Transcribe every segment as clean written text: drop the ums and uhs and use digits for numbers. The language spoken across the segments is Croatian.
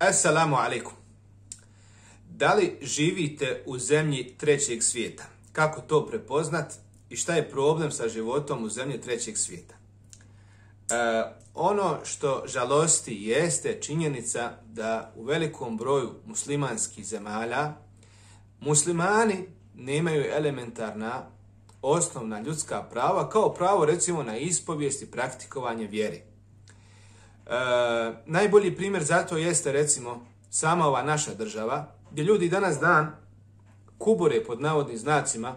Assalamu alaikum. Da li živite u zemlji trećeg svijeta? Kako to prepoznat i šta je problem sa životom u zemlji trećeg svijeta? Ono što žalosti jeste činjenica da u velikom broju muslimanskih zemalja muslimani nemaju elementarna osnovna ljudska prava, kao pravo recimo na ispovijest i praktikovanje vjere. Najbolji primjer za to jeste recimo sama ova naša država, gdje ljudi danas dan kubure pod navodnim znacima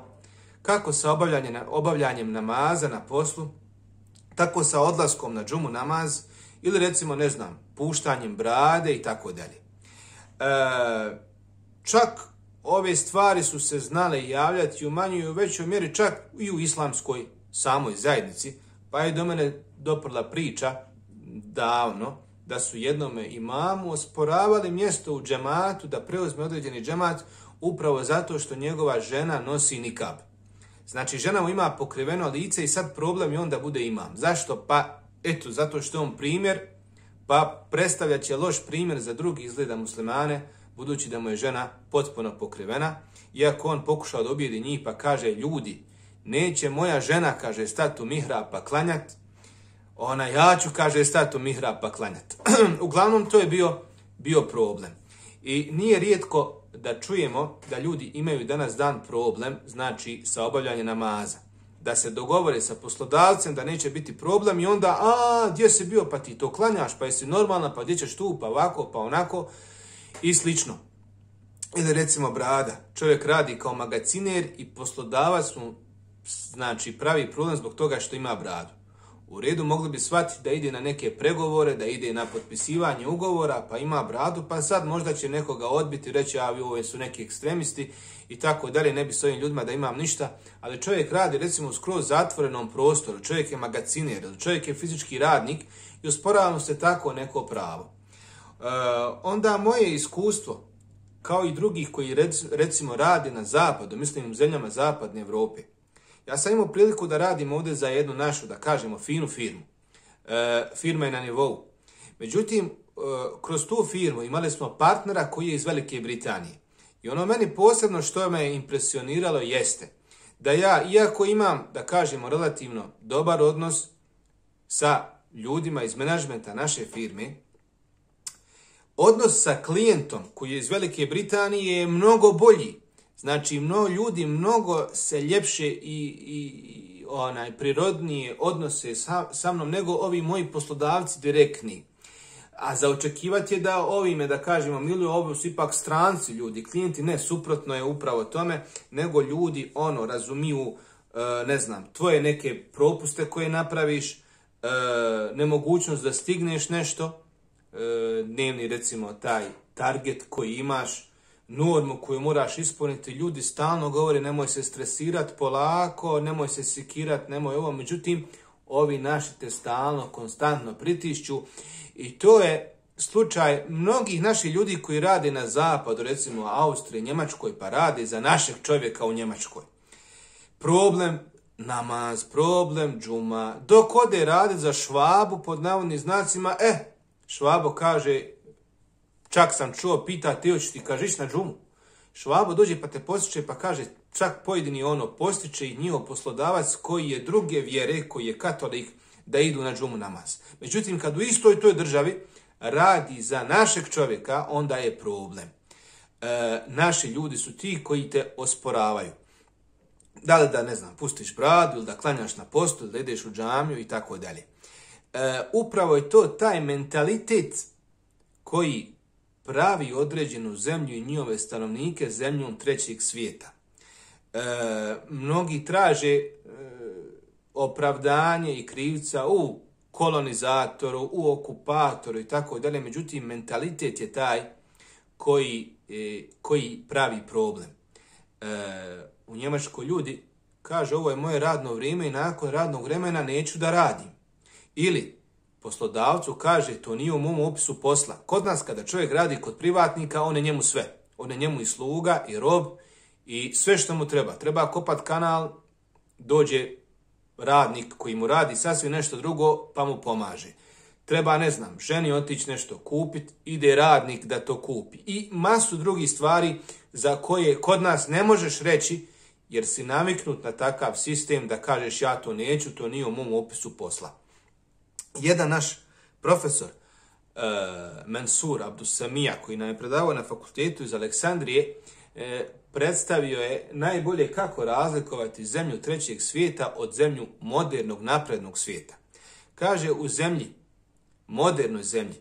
kako sa obavljanjem namaza na poslu, tako sa odlaskom na džumu namaz ili recimo puštanjem brade i tako dalje. Čak ove stvari su se znale javljati u manjoj i u većoj mjeri čak i u islamskoj samoj zajednici, pa je do mene doprla priča davno da su jednome imamu osporavali mjesto u džematu da preuzme određeni džemat upravo zato što njegova žena nosi nikab. Znači žena mu ima pokriveno lice i sad problem je on da bude imam. Zašto? Pa eto, zato što je on primjer, pa predstavljat će loš primjer za drugi izgleda muslimane, budući da mu je žena potpuno pokrivena. Iako on pokušao da ubijedi njih pa kaže, ljudi, neće moja žena, kaže, stati u mihrab pa klanjat, ja ću, kaže, stati u mihrab pa klanjat. Uglavnom, to je bio problem. I nije rijetko da čujemo da ljudi imaju danas dan problem, znači sa obavljanjem namaza. Da se dogovore sa poslodavcem da neće biti problem i onda, gdje si bio, pa ti to klanjaš, pa jesi normalna, pa gdje ćeš tu, pa ovako, pa onako i slično. Ili recimo brada. Čovjek radi kao magaciner i poslodavac mu pravi problem zbog toga što ima bradu. U redu, mogli bi shvatiti da ide na neke pregovore, da ide na potpisivanje ugovora, pa ima bradu, pa sad možda će nekoga odbiti, reći, ovi su neki ekstremisti i tako dalje, ne bi s ovim ljudima da imam ništa, ali čovjek radi recimo u skroz zatvorenom prostoru, čovjek je magaciner, čovjek je fizički radnik i osporava mu se tako neko pravo. Onda moje iskustvo, kao i drugih koji recimo rade na zapadu, mislim u zemljama zapadne Evrope, ja sam imao priliku da radim ovdje za jednu našu, da kažemo, finu firmu. Firma je na nivou. Međutim, kroz tu firmu imali smo partnera koji je iz Velike Britanije. I ono meni posebno što me impresioniralo jeste da ja, iako imam, da kažemo, relativno dobar odnos sa ljudima iz menadžmenta naše firme, odnos sa klijentom koji je iz Velike Britanije je mnogo bolji. Znači, ljudi mnogo se ljepše i prirodnije odnose sa mnom nego ovi moji poslodavci direktni. A za očekivati je da ovime, da kažemo, miluju, ovo su ipak stranci ljudi, klijenti, ne, suprotno je upravo tome, nego ljudi razumiju, tvoje neke propuste koje napraviš, nemogućnost da stigneš nešto, dnevni recimo taj target koji imaš, normu koju moraš ispuniti, ljudi stalno govore nemoj se stresirati, polako, nemoj se sikirati, nemoj ovo, međutim, ovi naši te stalno, konstantno pritišću i to je slučaj mnogih naših ljudi koji rade na zapadu, recimo Austriji, Njemačkoj, pa rade za našeg čovjeka u Njemačkoj. Problem namaz, problem džuma, dok ode raditi za Švabu pod navodnim znacima, Švabo kaže, čak sam čuo, pita, ti hoćeš ti, kaže, ići na džumu. Švabo dođe pa te postiče pa kaže, čak pojedini postiče i njihov poslodavac koji je druge vjere, koji je katolik, da idu na džumu namaz. Međutim, kad u istoj toj državi radi za našeg čovjeka, onda je problem. Naši ljudi su ti koji te osporavaju. Da li da, pustiš bradu ili da klanjaš na postu, da ideš u džamiju i tako dalje. Upravo je to taj mentalitet koji pravi određenu zemlju i njihove stanovnike zemljom trećeg svijeta. Mnogi traže opravdanje i krivca u kolonizatoru, u okupatoru i tako dalje, međutim mentalitet je taj koji pravi problem. U Njemačkoj ljudi kaže, ovo je moje radno vrijeme i nakon radnog vremena neću da radim. Ili poslodavcu kaže, to nije u mom opisu posla. Kod nas kada čovjek radi kod privatnika, on je njemu sve. On je njemu i sluga, i rob, i sve što mu treba. Treba kopat kanal, dođe radnik koji mu radi sasvim nešto drugo, pa mu pomaže. treba, ne znam, ženi otići nešto kupiti, ide radnik da to kupi. I masu drugih stvari za koje kod nas ne možeš reći, jer si naviknut na takav sistem da kažeš ja to neću, to nije u mom opisu posla. Jedan naš profesor, Mansur Abdusamija, koji nam je predavao na fakultetu iz Aleksandrije, predstavio je najbolje kako razlikovati zemlju trećeg svijeta od zemlju modernog naprednog svijeta. Kaže, u zemlji, modernoj zemlji,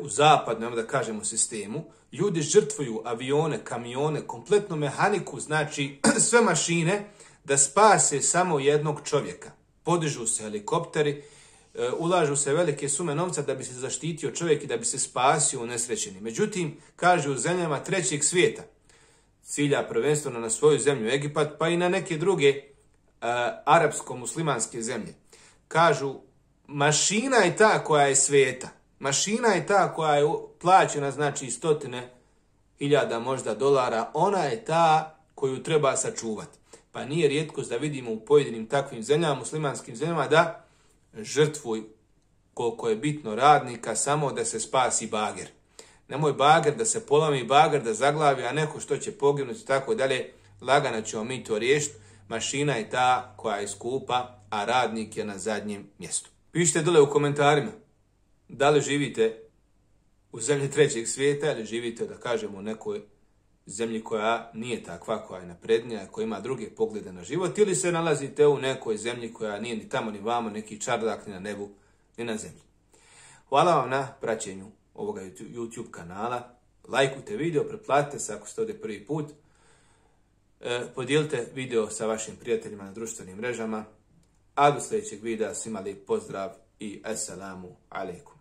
u zapadnom, da kažemo, sistemu, ljudi žrtvuju avione, kamione, kompletnu mehaniku, znači sve mašine, da spase samo jednog čovjeka. Podižu se helikopteri, ulažu se velike sume novca da bi se zaštitio čovjek i da bi se spasio unesrećeni. Međutim, kaže, u zemljama trećeg svijeta, cilja prvenstveno na svoju zemlju Egipat, pa i na neke druge arapsko-muslimanske zemlje. Kažu, mašina je ta koja je sveta. Mašina je ta koja je plaćena, znači 100.000 možda dolara. Ona je ta koju treba sačuvati. Pa nije rijetkost da vidimo u pojedinim takvim zemljama, muslimanskim zemljama, da žrtvuj koliko je bitno radnika samo da se spasi bager. Nemoj bager da se polami, bager da zaglavi, a neko što će poginuti i tako dalje. Lagano ćemo mi to riješiti. Mašina je ta koja je skupa, a radnik je na zadnjem mjestu. Pišite dole u komentarima da li živite u zemlji trećeg svijeta ili živite, da kažemo, u nekoj zemlji koja nije takva, koja je naprednija, koja ima druge poglede na život, ili se nalazite u nekoj zemlji koja nije ni tamo ni vamo, neki čardak ni na nebu, ni na zemlji. Hvala vam na praćenju ovoga YouTube kanala. Lajkujte video, pretplatite se ako ste ovdje prvi put. Podijelite video sa vašim prijateljima na društvenim mrežama. A do sljedećeg videa svima lijep pozdrav i assalamu alaikum.